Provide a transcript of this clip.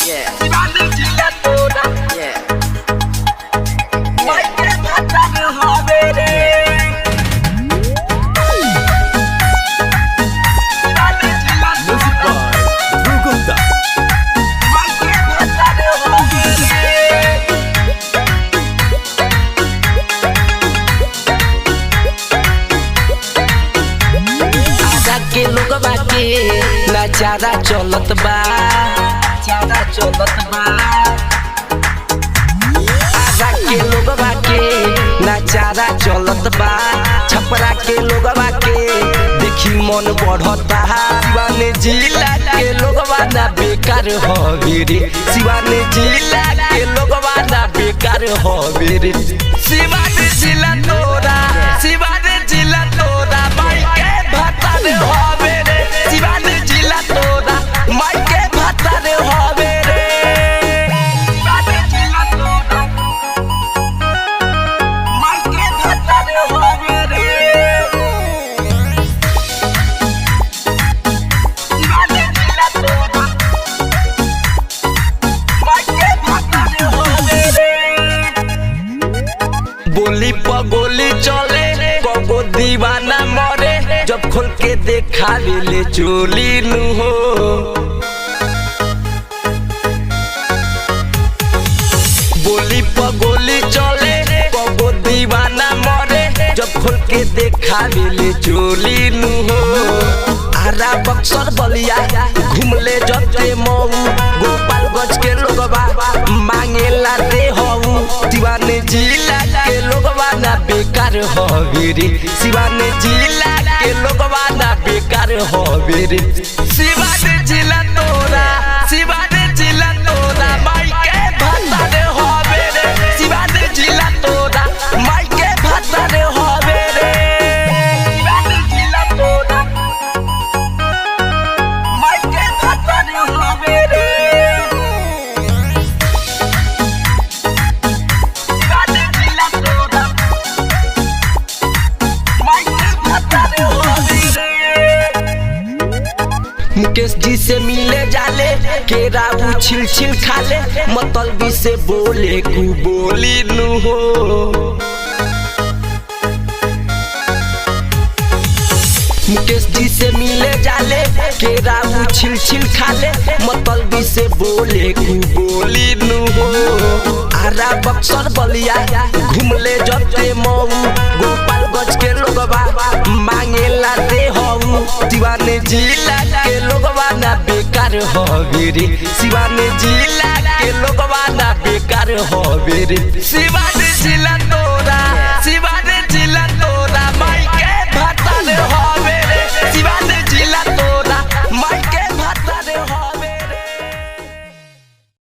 Yeah. Yeah. Music by Dhruv Gupta. आजा के लोग बाके नजारा चलत बा आजा के लोग बाके नजारा चलत बा छपरा के लोग बाके देखी मन बढ़ता शिवाने जिला के लोग ना बेकार हवे रे शिवाने जिला के लोग ना बेकार हवे रे शिवाने जिला तोरा शिवाने जिला तोरा माई के भाता रे हवे रे शिवाने जिला तोरा माई के भाता रे हवे रे शिवाने जिला तोरा माई के भाता रे हवे रे शिवाने जिला तोरा माई के भाता रे हवे रे बोली पगोली चले कगो दीवाना मरे जब खोल के देखा ले चोली नु हो बोली पगोली चले कगो दीवाना मरे जब खोल के देखा ले चोली नु हो आरा बक्सर बलिया घूमले जते मऊ गोपालगंज के लोगबा मांगेला दे हऊ दीवाने जिला के लोगबा ना बेकार हवे रे शिवाने जिला के लोगबा ना बेकार हवे रे शिवाने जिला तोरा शिवाने जिला तोरा माई के भाता रे हवे रे शिवाने जिला तोरा माई के भाता रे हवे रे शिवाने जिला तोरा माई के भाता रे हवे रे शिवाने जिला तोरा माई के भाता रे हवे रे मुकेश जी से मिले जाले केरा छिल छिल खाले मतलबी से बोले कु बोली नु हो मुकेश जी से मिले जाले केरा छिल छिल खाले मतलबी से बोले कु बोली नु हो आरा बक्सर बलिया घूमले जते मऊ गोपालगंज के लोगबा मांगेला दे हऊ दीवाने जिला के लोगबा ना बेकार हवे रे शिवाने जिला के लोगबा ना बेकार हवे रे शिवाने जिला तो